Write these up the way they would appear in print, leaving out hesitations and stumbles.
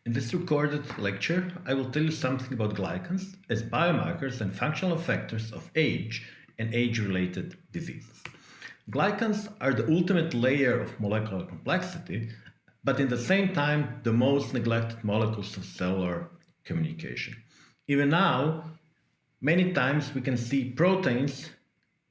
In this recorded lecture, I will tell you something about glycans as biomarkers and functional effectors of age and age-related diseases. Glycans are the ultimate layer of molecular complexity, but in the same time, the most neglected molecules of cellular communication. Even now, many times we can see proteins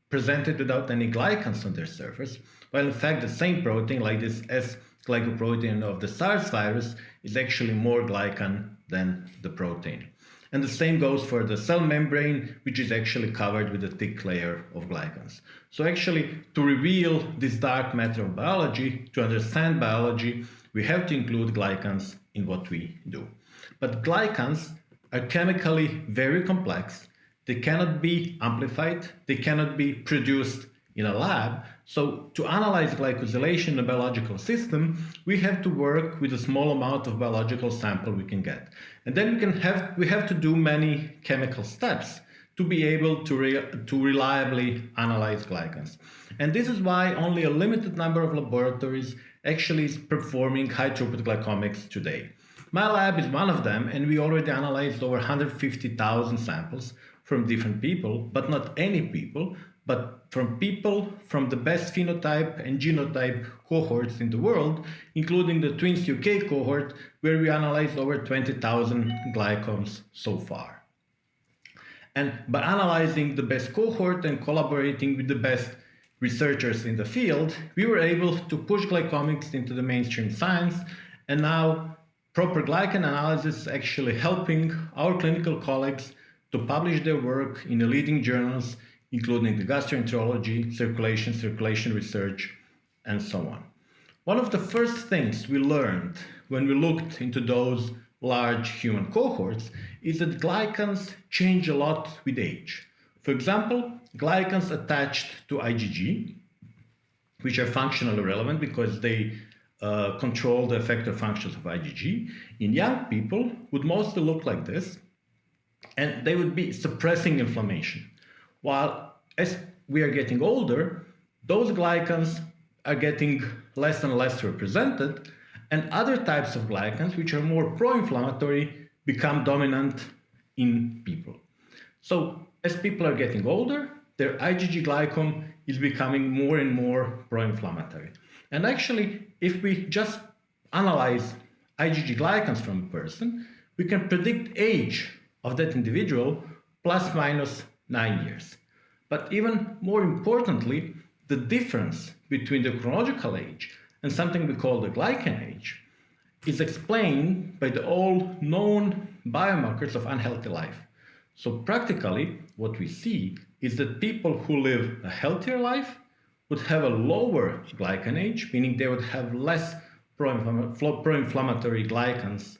presented without any glycans on their surface, while in fact the same protein, like this S-glycoprotein of the SARS virus, is actually more glycan than the protein. And the same goes for the cell membrane, which is actually covered with a thick layer of glycans. So actually, to reveal this dark matter of biology, to understand biology, we have to include glycans in what we do. But glycans are chemically very complex. They cannot be amplified, they cannot be produced in a lab. So to analyze glycosylation in a biological system, we have to work with a small amount of biological sample we can get. And then we have to do many chemical steps to be able to reliably analyze glycans. And this is why only a limited number of laboratories actually is performing high throughput glycomics today. My lab is one of them, and we already analyzed over 150,000 samples from different people, but not any people, but from people from the best phenotype and genotype cohorts in the world, including the Twins UK cohort, where we analyzed over 20,000 glycomes so far. And by analyzing the best cohort and collaborating with the best researchers in the field, we were able to push glycomics into the mainstream science, and now proper glycan analysis is actually helping our clinical colleagues to publish their work in the leading journals, including the gastroenterology, circulation research, and so on. One of the first things we learned when we looked into those large human cohorts is that glycans change a lot with age. For example, glycans attached to IgG, which are functionally relevant because they control the effector functions of IgG, in young people would mostly look like this, and they would be suppressing inflammation. While as we are getting older, those glycans are getting less and less represented, and other types of glycans, which are more pro-inflammatory, become dominant in people. So as people are getting older, their IgG glycome is becoming more and more pro-inflammatory. And actually, if we just analyze IgG glycans from a person, we can predict age of that individual plus minus 9 years. But even more importantly, the difference between the chronological age and something we call the glycan age is explained by the all known biomarkers of unhealthy life. So practically, what we see is that people who live a healthier life would have a lower glycan age, meaning they would have less pro-inflammatory glycans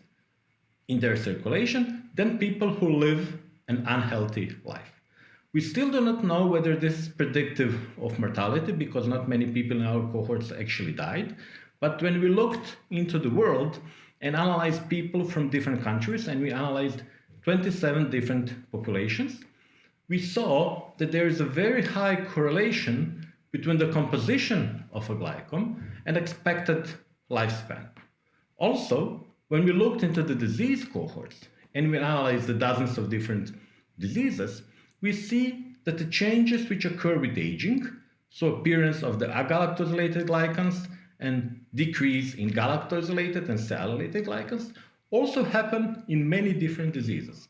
in their circulation than people who live an unhealthy life. We still do not know whether this is predictive of mortality because not many people in our cohorts actually died. But when we looked into the world and analyzed people from different countries, and we analyzed 27 different populations, we saw that there is a very high correlation between the composition of a glycome and expected lifespan. Also, when we looked into the disease cohorts and we analyzed the dozens of different diseases, we see that the changes which occur with aging, so appearance of the agalactosylated glycans and decrease in galactosylated and sialylated glycans, also happen in many different diseases.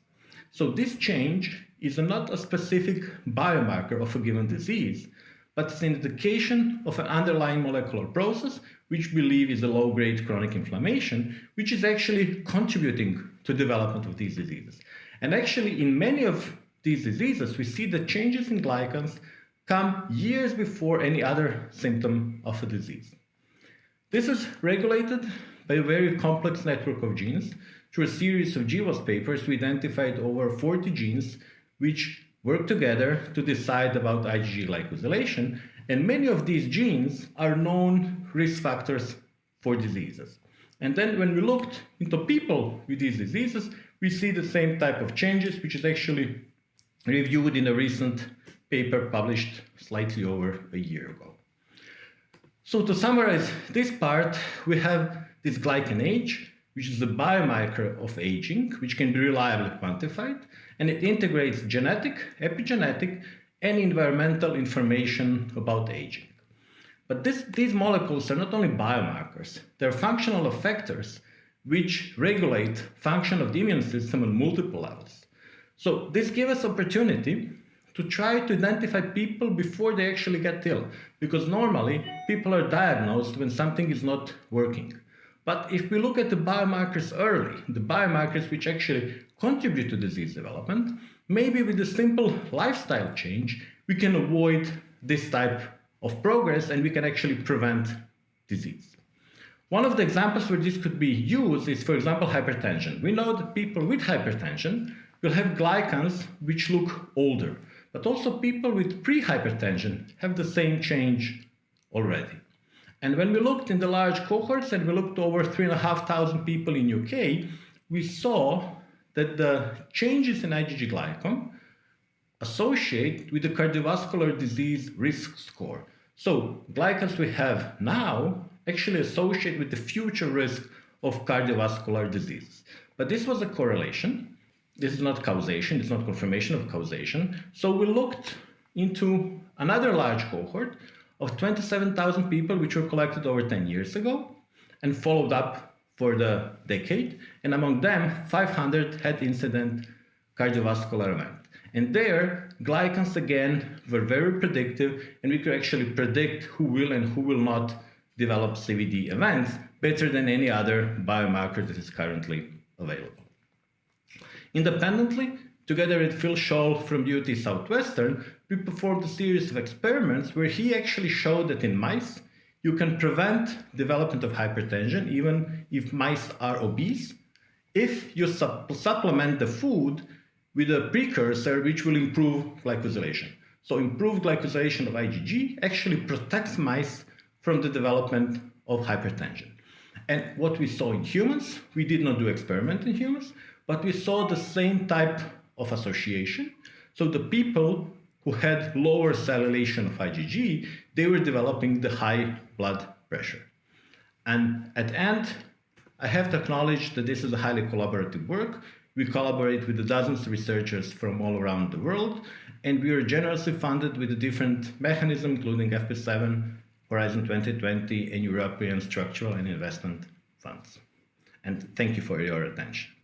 So this change is not a specific biomarker of a given disease, but it's an indication of an underlying molecular process which we believe is a low-grade chronic inflammation, which is actually contributing to development of these diseases. And actually, in many of these diseases, we see that changes in glycans come years before any other symptom of a disease. This is regulated by a very complex network of genes. Through a series of GWAS papers, we identified over 40 genes which work together to decide about IgG glycosylation, and many of these genes are known risk factors for diseases. And then when we looked into people with these diseases, we see the same type of changes, which is actually reviewed in a recent paper published slightly over a year ago. So to summarize this part, we have this glycan age, which is a biomarker of aging, which can be reliably quantified, and it integrates genetic, epigenetic, and environmental information about aging. But these molecules are not only biomarkers, they're functional effectors which regulate function of the immune system on multiple levels. So this gives us opportunity to try to identify people before they actually get ill, because normally people are diagnosed when something is not working. But if we look at the biomarkers early, the biomarkers which actually contribute to disease development, maybe with a simple lifestyle change, we can avoid this type of progress and we can actually prevent disease. One of the examples where this could be used is, for example, hypertension. We know that people with hypertension will have glycans which look older, but also people with pre-hypertension have the same change already. And when we looked in the large cohorts and we looked over 3,500 people in UK, we saw that the changes in IgG glycan associate with the cardiovascular disease risk score. So glycans we have now actually associate with the future risk of cardiovascular disease. But this was a correlation. This is not causation, it's not confirmation of causation. So we looked into another large cohort of 27,000 people which were collected over 10 years ago and followed up for the decade. And among them, 500 had incident cardiovascular event. And there, glycans again were very predictive, and we could actually predict who will and who will not develop CVD events better than any other biomarker that is currently available. Independently, together with Phil Scholl from UT Southwestern, we performed a series of experiments where he actually showed that in mice, you can prevent development of hypertension even if mice are obese, if you supplement the food with a precursor which will improve glycosylation. So improved glycosylation of IgG actually protects mice from the development of hypertension. And what we saw in humans, we did not do experiment in humans, but we saw the same type of association. So the people who had lower cellulation of IgG, they were developing the high blood pressure. And at the end, I have to acknowledge that this is a highly collaborative work. We collaborate with the dozens of researchers from all around the world, and we are generously funded with a different mechanism, including FP7, Horizon 2020, and European structural and investment funds. And thank you for your attention.